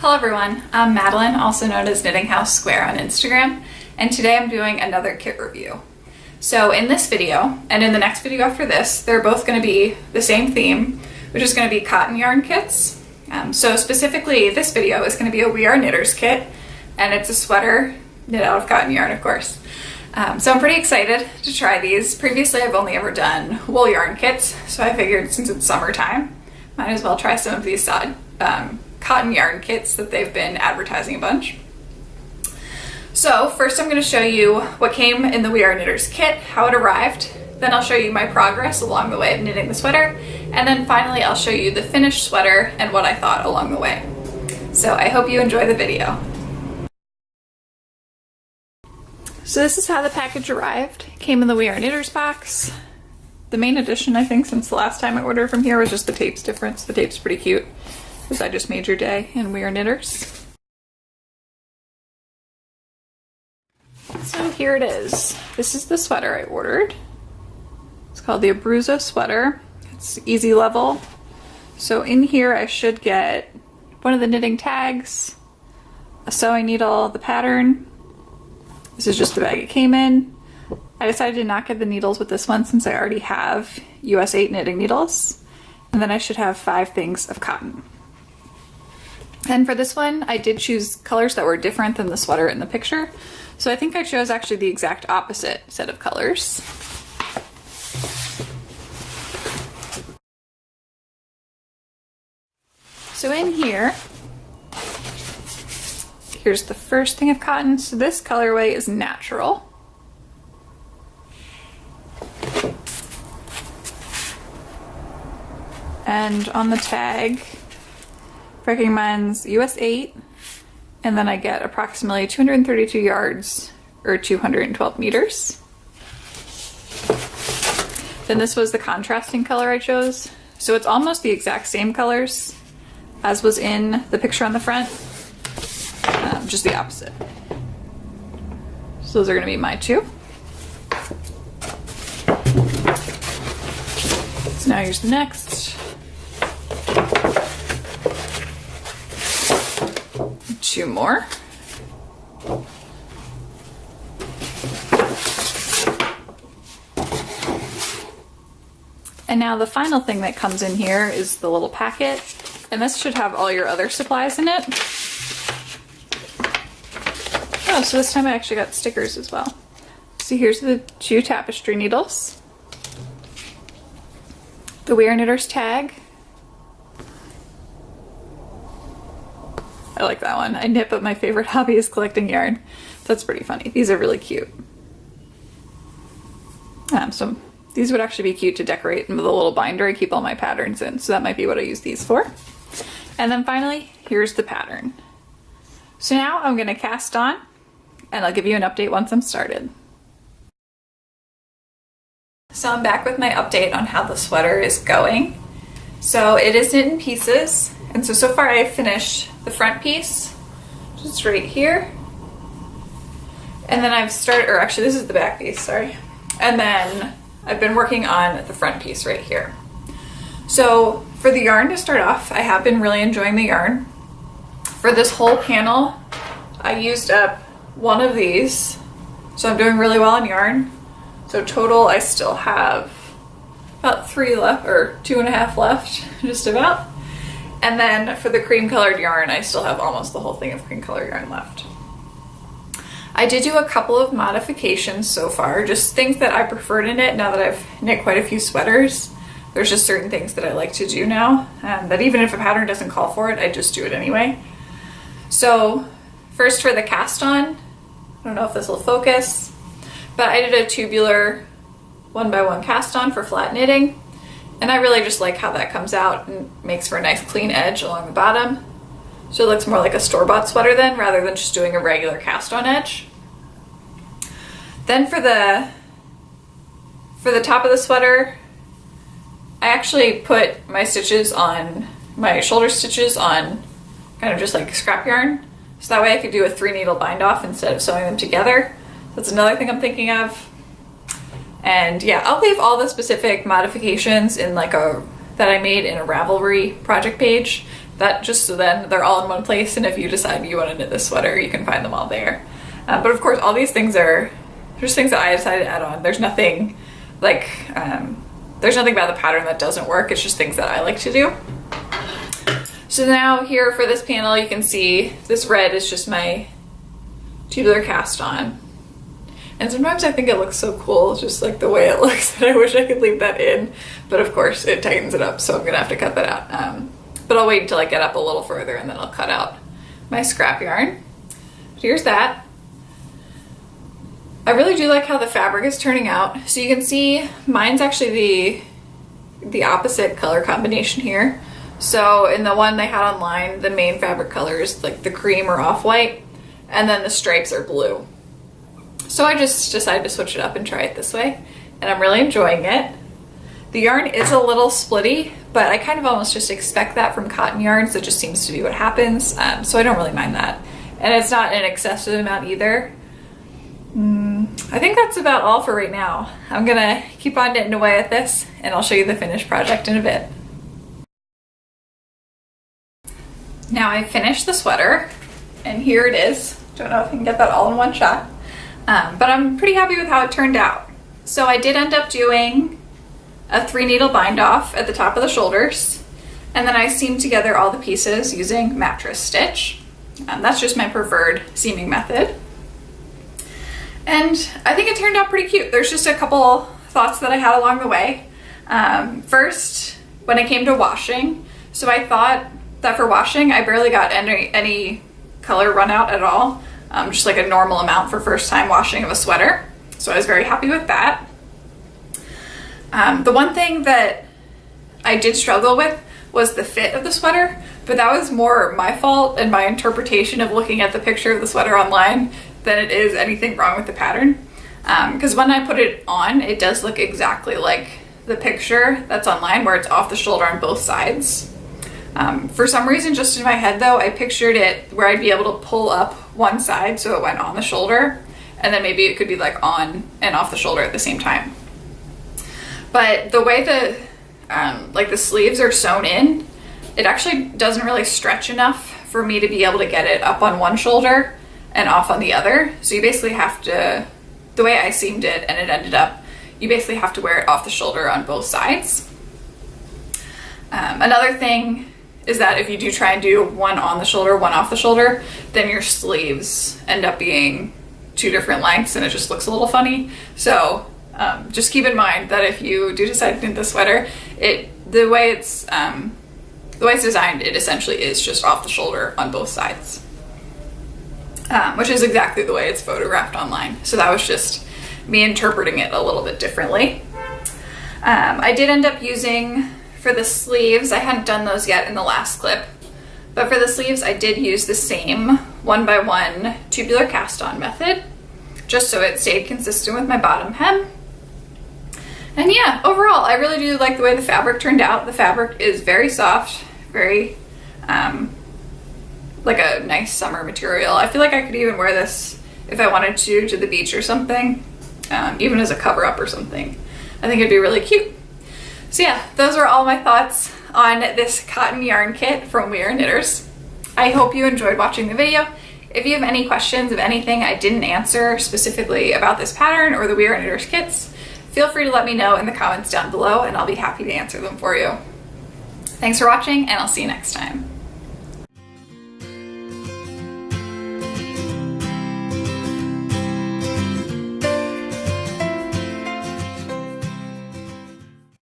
Hello everyone, I'm Madeline, also known as Knitting House Square on Instagram, and today I'm doing another kit review. So in this video, and in the next video after this, they're both going to be the same theme, which is going to be cotton yarn kits. So specifically, this video is going to be a We Are Knitters kit, and it's a sweater knit out of cotton yarn, of course. So I'm pretty excited to try these. Previously, I've only ever done wool yarn kits, so I figured since it's summertime, might as well try some of these cotton yarn kits that they've been advertising a bunch. So first I'm going to show you what came in the We Are Knitters kit, how it arrived, then I'll show you my progress along the way of knitting the sweater, and then finally I'll show you the finished sweater and what I thought along the way. So I hope you enjoy the video. So this is how the package arrived. It came in the We Are Knitters box. The main addition, I think, since the last time I ordered from here was just the tape's difference. The tape's pretty cute, because I just made your day in We Are Knitters. So here it is. This is the sweater I ordered. It's called the Abruzzo sweater. It's easy level. So in here I should get one of the knitting tags, a sewing needle, the pattern. This is just the bag it came in. I decided to not get the needles with this one since I already have US 8 knitting needles. And then I should have 5 things of cotton. And for this one, I did choose colors that were different than the sweater in the picture. So I think I chose actually the exact opposite set of colors. So in here, here's the first thing of cotton. So this colorway is natural. And on the tag, recommends US 8, and then I get approximately 232 yards or 212 meters. Then this was the contrasting color I chose. So it's almost the exact same colors as was in the picture on the front, just the opposite. So those are going to be my two. So now here's the next. Two more. And now the final thing that comes in here is the little packet, and this should have all your other supplies in it. Oh, so this time I actually got stickers as well. So here's the 2 tapestry needles, the We Are Knitters tag. I like that one. I knit, but my favorite hobby is collecting yarn. That's pretty funny. These are really cute. So these would actually be cute to decorate with a little binder I keep all my patterns in, so that might be what I use these for. And then finally, here's the pattern. So now I'm going to cast on, and I'll give you an update once I'm started. So I'm back with my update on how the sweater is going. So it is knit in pieces, and so far I've finished the front piece, just right here. And then I've started, or actually this is the back piece, sorry. And then I've been working on the front piece right here. So for the yarn to start off, I have been really enjoying the yarn. For this whole panel, I used up one of these. So I'm doing really well on yarn. So total, I still have about 3 left, or 2.5 left, just about. And then for the cream colored yarn, I still have almost the whole thing of cream colored yarn left. I did do a couple of modifications so far, just things that I preferred in it now that I've knit quite a few sweaters. There's just certain things that I like to do now, that even if a pattern doesn't call for it, I just do it anyway. So first for the cast on, I don't know if this will focus, but I did a tubular 1x1 cast on for flat knitting. And I really just like how that comes out and makes for a nice clean edge along the bottom. So it looks more like a store-bought sweater then, rather than just doing a regular cast-on edge. Then for the top of the sweater, I actually put my stitches on, my shoulder stitches on kind of just like scrap yarn. So that way I could do a 3-needle bind off instead of sewing them together. That's another thing I'm thinking of. And yeah, I'll leave all the specific modifications in like that I made in a Ravelry project page That just so then they're all in one place, and if you decide you want to knit this sweater, you can find them all there. But of course, all these things are just things that I decided to add on. There's nothing like, there's nothing about the pattern that doesn't work. It's just things that I like to do. So now here for this panel, you can see this red is just my tubular cast on. And sometimes I think it looks so cool, just like the way it looks, that I wish I could leave that in. But of course it tightens it up, so I'm gonna have to cut that out. But I'll wait until I get up a little further and then I'll cut out my scrap yarn. But here's that. I really do like how the fabric is turning out. So you can see mine's actually the opposite color combination here. So in the one they had online, the main fabric color is like the cream or off-white, and then the stripes are blue. So I just decided to switch it up and try it this way, and I'm really enjoying it. The yarn is a little splitty, but I kind of almost just expect that from cotton yarns. That just seems to be what happens, so I don't really mind that. And it's not an excessive amount either. I think that's about all for right now. I'm gonna keep on knitting away at this, and I'll show you the finished project in a bit. Now I finished the sweater, and here it is. Don't know if I can get that all in one shot, but I'm pretty happy with how it turned out. So I did end up doing a 3-needle bind off at the top of the shoulders, and then I seamed together all the pieces using mattress stitch. That's just my preferred seaming method. And I think it turned out pretty cute. There's just a couple thoughts that I had along the way. First, when it came to washing, so I thought that for washing, I barely got any color run out at all. Just like a normal amount for first time washing of a sweater. So I was very happy with that. The one thing that I did struggle with was the fit of the sweater, but that was more my fault and my interpretation of looking at the picture of the sweater online than it is anything wrong with the pattern. Because when I put it on, it does look exactly like the picture that's online, where it's off the shoulder on both sides. For some reason, just in my head though, I pictured it where I'd be able to pull up one side so it went on the shoulder, and then maybe it could be like on and off the shoulder at the same time. But the way the sleeves are sewn in, it actually doesn't really stretch enough for me to be able to get it up on one shoulder and off on the other. So you basically have to, the way I seamed it and it ended up, you basically have to wear it off the shoulder on both sides. Another thing is that if you do try and do one on the shoulder, one off the shoulder, then your sleeves end up being two different lengths and it just looks a little funny. So just keep in mind that if you do decide to knit the sweater, the way it's designed, it essentially is just off the shoulder on both sides, which is exactly the way it's photographed online. So that was just me interpreting it a little bit differently. I did end up using, for the sleeves, I hadn't done those yet in the last clip, but for the sleeves I did use the same 1x1 tubular cast on method, just so it stayed consistent with my bottom hem. And yeah, overall, I really do like the way the fabric turned out. The fabric is very soft, very, like a nice summer material. I feel like I could even wear this if I wanted to the beach or something, even as a cover-up or something. I think it'd be really cute. So yeah, those are all my thoughts on this cotton yarn kit from We Are Knitters. I hope you enjoyed watching the video. If you have any questions of anything I didn't answer specifically about this pattern or the We Are Knitters kits, feel free to let me know in the comments down below and I'll be happy to answer them for you. Thanks for watching, and I'll see you next time.